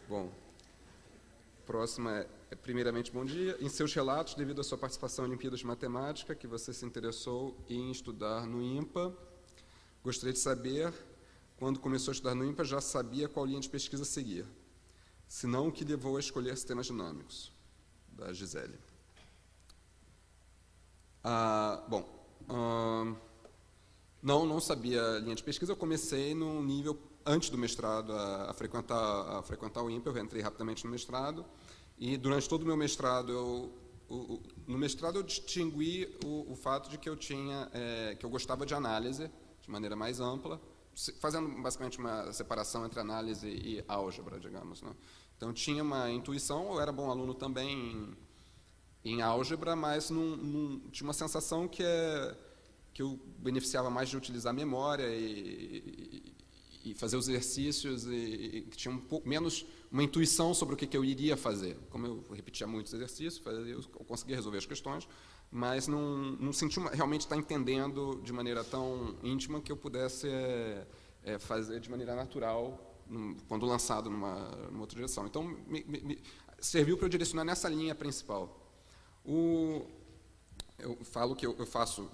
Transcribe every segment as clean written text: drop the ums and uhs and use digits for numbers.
Bom, próxima primeiramente, bom dia. Em seus relatos, devido à sua participação em Olimpíadas de Matemática, que você se interessou em estudar no INPA, gostaria de saber, quando começou a estudar no INPA, já sabia qual linha de pesquisa seguir, se não o que levou a escolher sistemas dinâmicos, da Gisele. Não sabia a linha de pesquisa. Eu comecei num nível, antes do mestrado, a frequentar o INPA. Eu entrei rapidamente no mestrado, e durante todo o meu mestrado, no mestrado eu distingui o fato de que eu gostava de análise, de maneira mais ampla, fazendo basicamente uma separação entre análise e álgebra, digamos, né? Então, tinha uma intuição. Eu era bom aluno também em álgebra, mas tinha uma sensação que eu beneficiava mais de utilizar a memória e fazer os exercícios, e que tinha um pouco menos uma intuição sobre o que eu iria fazer. Como eu repetia muitos exercícios, eu conseguia resolver as questões, mas não sentia realmente estar entendendo de maneira tão íntima que eu pudesse fazer de maneira natural quando lançado numa outra direção. Então, me serviu para eu direcionar nessa linha principal. Eu falo que eu faço,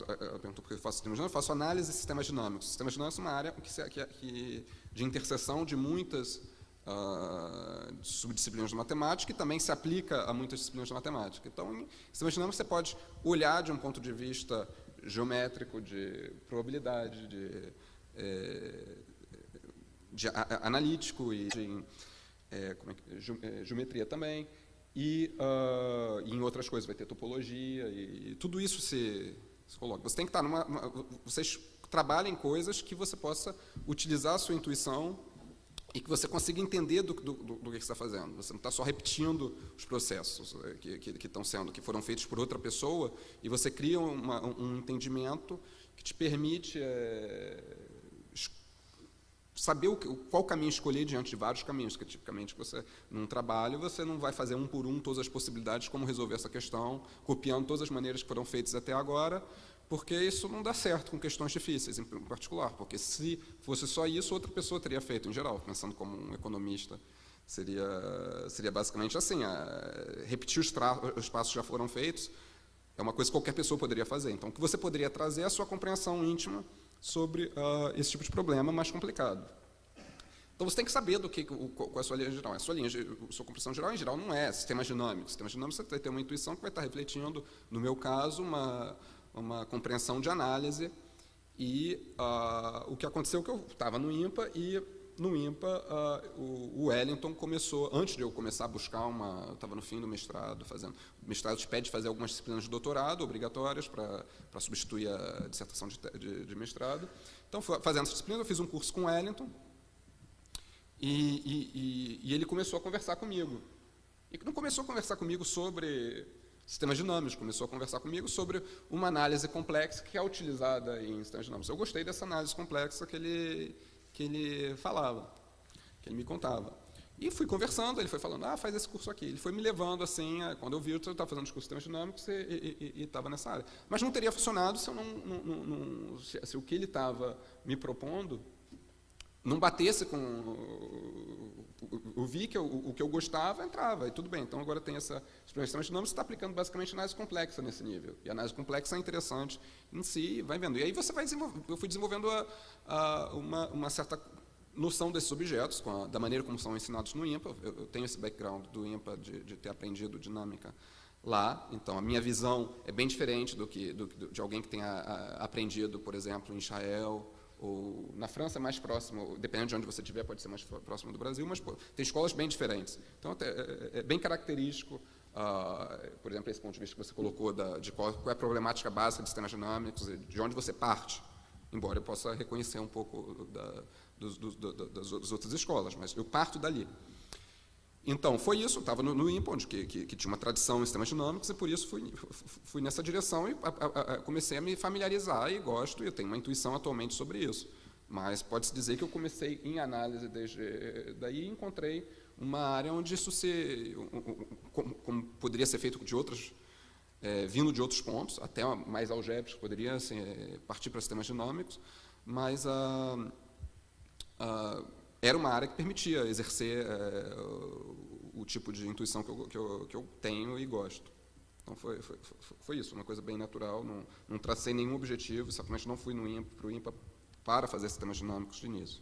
perguntou porque eu faço sistemas dinâmicos, eu faço análise de sistemas dinâmicos. Sistemas dinâmicos é uma área de interseção de muitas subdisciplinas de matemática, e também se aplica a muitas disciplinas de matemática. Então, em sistemas dinâmicos você pode olhar de um ponto de vista geométrico, de probabilidade, de analítico e de geometria também. E em outras coisas vai ter topologia, e tudo isso se coloca. Você tem que estar vocês trabalhem em coisas que você possa utilizar a sua intuição e que você consiga entender do que você está fazendo. Você não está só repetindo os processos que foram feitos por outra pessoa, e você cria um entendimento que te permite saber qual caminho escolher diante de vários caminhos, que tipicamente num trabalho, você não vai fazer um por um todas as possibilidades como resolver essa questão, copiando todas as maneiras que foram feitas até agora, porque isso não dá certo com questões difíceis, em particular, porque se fosse só isso, outra pessoa teria feito, em geral, pensando como um economista. Seria basicamente assim, repetir os passos que já foram feitos é uma coisa que qualquer pessoa poderia fazer. Então, o que você poderia trazer é a sua compreensão íntima sobre esse tipo de problema mais complicado. Então, você tem que saber qual é a sua linha geral. A sua compreensão geral, em geral, não é sistemas dinâmicos. Sistemas dinâmicos, você vai ter uma intuição que vai estar refletindo, no meu caso, uma compreensão de análise. E o que aconteceu é que eu estava no INPA, e no INPA o Wellington começou, antes de eu começar a buscar eu estava no fim do mestrado, o mestrado te pede fazer algumas disciplinas de doutorado obrigatórias para substituir a dissertação de mestrado. Então, fazendo essa disciplina, eu fiz um curso com o Wellington, e ele começou a conversar comigo. E não começou a conversar comigo sobre sistemas dinâmicos, começou a conversar comigo sobre uma análise complexa que é utilizada em sistemas dinâmicos. Eu gostei dessa análise complexa que ele falava, que ele me contava. E fui conversando, ele foi falando, faz esse curso aqui. Ele foi me levando assim, quando eu vi, eu estava fazendo os cursos de sistemas dinâmicos e estava nessa área. Mas não teria funcionado se o que ele estava me propondo não batesse com... Eu vi que o que eu gostava entrava, e tudo bem. Então, agora tem essa experiência de dinâmica, você está aplicando basicamente análise complexa nesse nível. E a análise complexa é interessante em si, vai vendo. E aí você vai desenvolvendo... Eu fui desenvolvendo uma certa noção desses objetos, da maneira como são ensinados no INPA. Eu tenho esse background do INPA de ter aprendido dinâmica lá. Então, a minha visão é bem diferente de alguém que tenha aprendido, por exemplo, em Israel, ou na França é mais próximo, dependendo de onde você estiver, pode ser mais próximo do Brasil, mas tem escolas bem diferentes. Então, é bem característico, por exemplo, esse ponto de vista que você colocou, de qual é a problemática básica de sistemas dinâmicos, de onde você parte, embora eu possa reconhecer um pouco das outras escolas, mas eu parto dali. Então, foi isso, eu estava no INPA, onde que tinha uma tradição em sistemas dinâmicos, e por isso fui nessa direção e comecei a me familiarizar, e gosto, e eu tenho uma intuição atualmente sobre isso. Mas pode-se dizer que eu comecei em análise desde daí, e encontrei uma área onde isso como poderia ser feito de outras, vindo de outros pontos, até mais algébricos, poderia partir para sistemas dinâmicos, mas era uma área que permitia exercer o tipo de intuição que eu tenho e gosto. Então, foi isso, uma coisa bem natural, não tracei nenhum objetivo, simplesmente não fui para o IMPA para fazer sistemas dinâmicos de início.